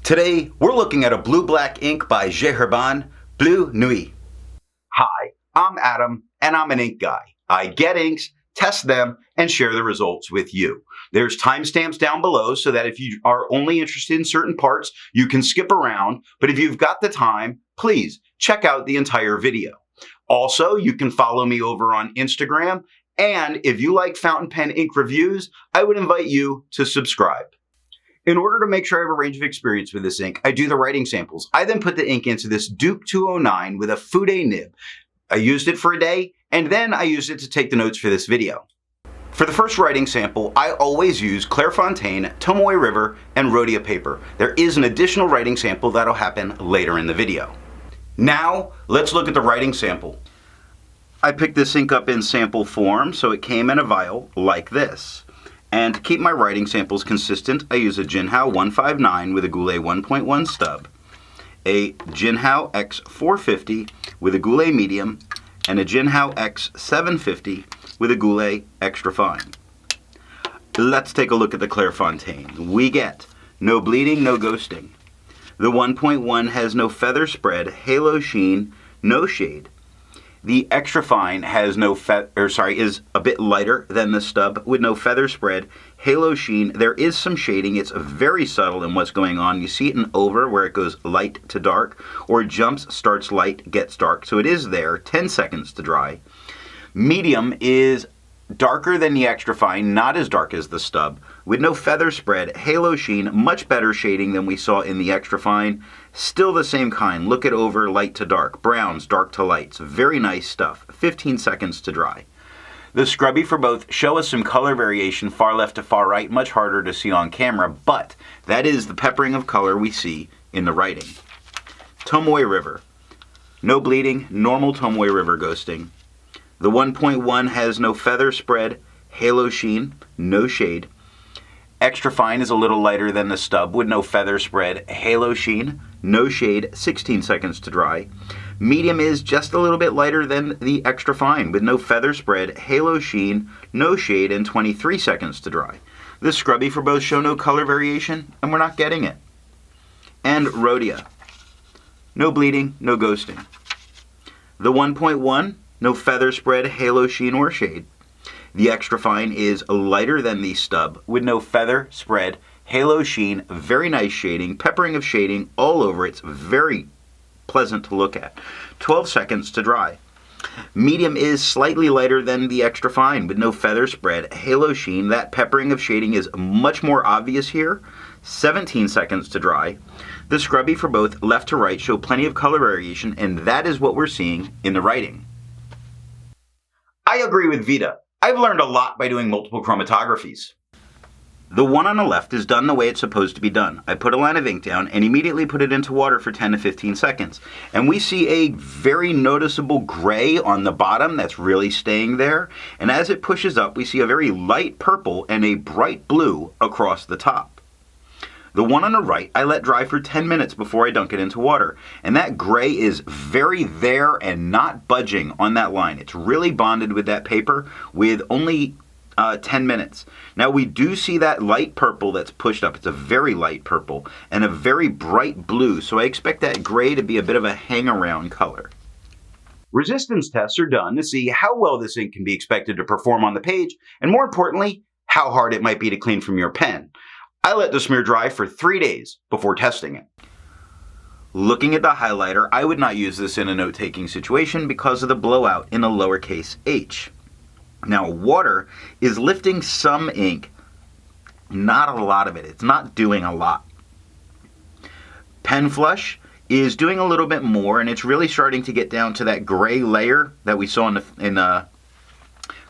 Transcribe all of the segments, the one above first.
Today, we're looking at a blue-black ink by Herbin Bleu Nuit. Hi, I'm Adam, and I'm an ink guy. I get inks, test them, and share the results with you. There's timestamps down below so that if you are only interested in certain parts, you can skip around, but if you've got the time, please check out the entire video. Also, you can follow me over on Instagram, and if you like fountain pen ink reviews, I would invite you to subscribe. In order to make sure I have a range of experience with this ink, I do the writing samples. I then put the ink into this Duke 209 with a Fude nib. I used it for a day, and then I used it to take the notes for this video. For the first writing sample, I always use Clairfontaine, Tomoe River, and Rhodia paper. There is an additional writing sample that'll happen later in the video. Now, let's look at the writing sample. I picked this ink up in sample form, so it came in a vial like this. And to keep my writing samples consistent, I use a Jinhao 159 with a Goulet 1.1 stub, a Jinhao X450 with a Goulet medium, and a Jinhao X750 with a Goulet extra fine. Let's take a look at the Clairfontaine. We get no bleeding, no ghosting. The 1.1 has no feather spread, halo sheen, no shade. The extra fine has is a bit lighter than the stub with no feather spread, halo sheen. There is some shading. It's very subtle in what's going on. You see it in over where it goes light to dark, or jumps, starts light, gets dark. So it is there, 10 seconds to dry. Medium is darker than the extra fine, not as dark as the stub, with no feather spread, halo sheen, much better shading than we saw in the extra fine. Still the same kind. Look at over, light to dark, browns, dark to lights. Very nice stuff. 15 seconds to dry. The scrubby for both show us some color variation far left to far right, much harder to see on camera, but that is the peppering of color we see in the writing. Tomoe River. No bleeding, normal Tomoe River ghosting. The 1.1 has no feather spread, halo sheen, no shade. Extra fine is a little lighter than the stub with no feather spread, halo sheen, no shade, 16 seconds to dry. Medium is just a little bit lighter than the extra fine with no feather spread, halo sheen, no shade, and 23 seconds to dry. The scrubby for both show no color variation, and we're not getting it. And Rhodia. No bleeding, no ghosting. The 1.1, no feather spread, halo sheen, or shade. The extra fine is lighter than the stub with no feather spread, halo sheen, very nice shading, peppering of shading all over. It's very pleasant to look at. 12 seconds to dry. Medium is slightly lighter than the extra fine with no feather spread, halo sheen. That peppering of shading is much more obvious here. 17 seconds to dry. The scrubby for both left to right show plenty of color variation, and that is what we're seeing in the writing. I agree with Vita. I've learned a lot by doing multiple chromatographies. The one on the left is done the way it's supposed to be done. I put a line of ink down and immediately put it into water for 10 to 15 seconds. And we see a very noticeable gray on the bottom that's really staying there. And as it pushes up, we see a very light purple and a bright blue across the top. The one on the right, I let dry for 10 minutes before I dunk it into water. And that gray is very there and not budging on that line. It's really bonded with that paper with only 10 minutes. Now we do see that light purple that's pushed up. It's a very light purple and a very bright blue. So I expect that gray to be a bit of a hang-around color. Resistance tests are done to see how well this ink can be expected to perform on the page, and more importantly, how hard it might be to clean from your pen. I let the smear dry for 3 days before testing it. Looking at the highlighter, I would not use this in a note-taking situation because of the blowout in a lowercase h. Now, water is lifting some ink, not a lot of it. It's not doing a lot. Pen flush is doing a little bit more, and it's really starting to get down to that gray layer that we saw in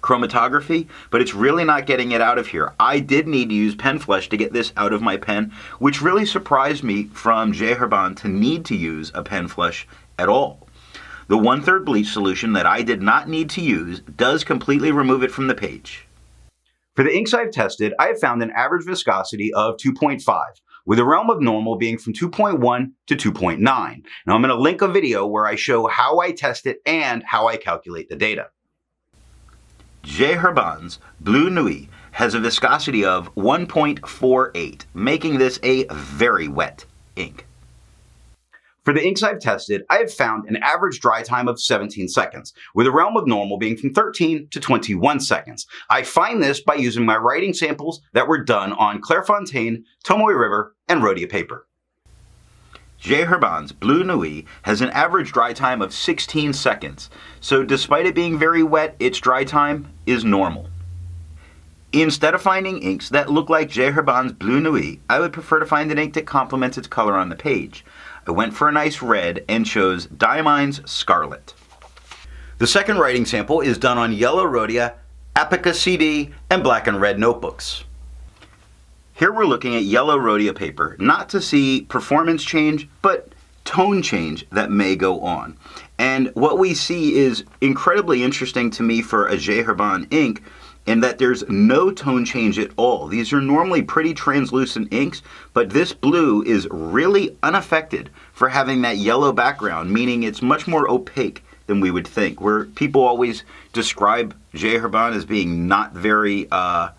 chromatography, but it's really not getting it out of here. I did need to use pen flush to get this out of my pen, which really surprised me from Herbin to need to use a pen flush at all. The 1/3 bleach solution that I did not need to use does completely remove it from the page. For the inks I've tested, I have found an average viscosity of 2.5, with the realm of normal being from 2.1 to 2.9. Now I'm going to link a video where I show how I test it and how I calculate the data. Herbin's Bleu Nuit has a viscosity of 1.48, making this a very wet ink. For the inks I've tested, I have found an average dry time of 17 seconds, with a realm of normal being from 13 to 21 seconds. I find this by using my writing samples that were done on Clairfontaine, Tomoe River, and Rhodia paper. Herbin Bleu Nuit has an average dry time of 16 seconds, so despite it being very wet, its dry time is normal. Instead of finding inks that look like Herbin Bleu Nuit, I would prefer to find an ink that complements its color on the page. I went for a nice red and chose Diamine Scarlet. The second writing sample is done on yellow Rhodia, Apica CD, and black and red notebooks. Here we're looking at yellow Rhodia paper, not to see performance change, but tone change that may go on. And what we see is incredibly interesting to me for a Herbin ink, in that there's no tone change at all. These are normally pretty translucent inks, but this blue is really unaffected for having that yellow background, meaning it's much more opaque than we would think. Where people always describe Herbin as being not very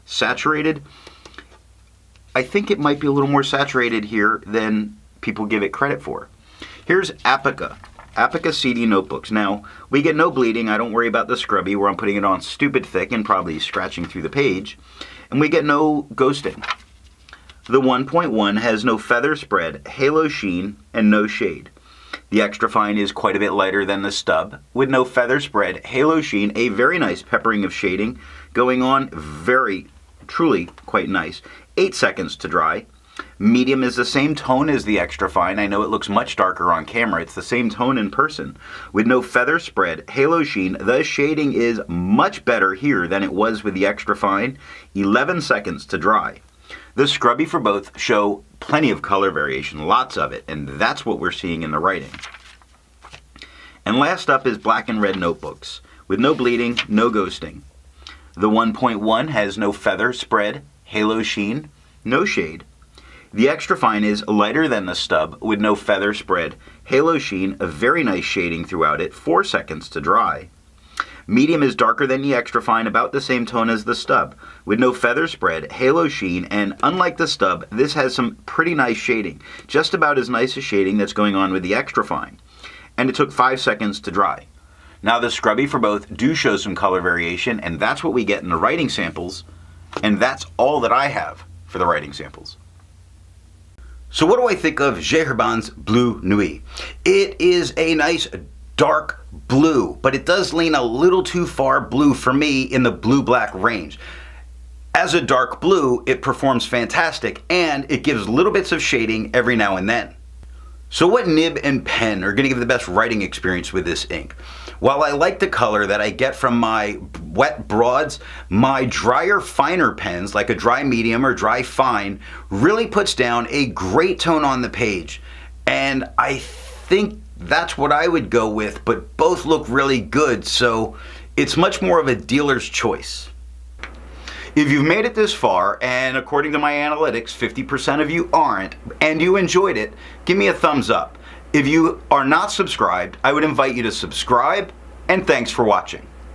saturated, I think it might be a little more saturated here than people give it credit for. Here's Apica CD notebooks. Now, we get no bleeding. I don't worry about the scrubby where I'm putting it on stupid thick and probably scratching through the page. And we get no ghosting. The 1.1 has no feather spread, halo sheen, and no shade. The extra fine is quite a bit lighter than the stub, with no feather spread, halo sheen, a very nice peppering of shading going on, truly quite nice. 8 seconds to dry. Medium is the same tone as the extra fine. I know it looks much darker on camera. It's the same tone in person. With no feather spread, halo sheen, the shading is much better here than it was with the extra fine. 11 seconds to dry. The scrubby for both show plenty of color variation, lots of it, and that's what we're seeing in the writing. And last up is black and red notebooks. With no bleeding, no ghosting. The 1.1 has no feather spread, halo sheen, no shade. The extra fine is lighter than the stub with no feather spread, halo sheen, a very nice shading throughout it, 4 seconds to dry. Medium is darker than the extra fine, about the same tone as the stub, with no feather spread, halo sheen, and unlike the stub, this has some pretty nice shading, just about as nice a shading that's going on with the extra fine. And it took 5 seconds to dry. Now the scrubby for both do show some color variation, and that's what we get in the writing samples, and that's all that I have for the writing samples. So what do I think of Herbin Bleu Nuit? It is a nice dark blue, but it does lean a little too far blue for me in the blue-black range. As a dark blue, it performs fantastic, and it gives little bits of shading every now and then. So what nib and pen are going to give the best writing experience with this ink? While I like the color that I get from my wet broads, my drier, finer pens, like a dry medium or dry fine, really puts down a great tone on the page. And I think that's what I would go with, but both look really good, so it's much more of a dealer's choice. If you've made it this far, and according to my analytics, 50% of you aren't, and you enjoyed it, give me a thumbs up. If you are not subscribed, I would invite you to subscribe, and thanks for watching.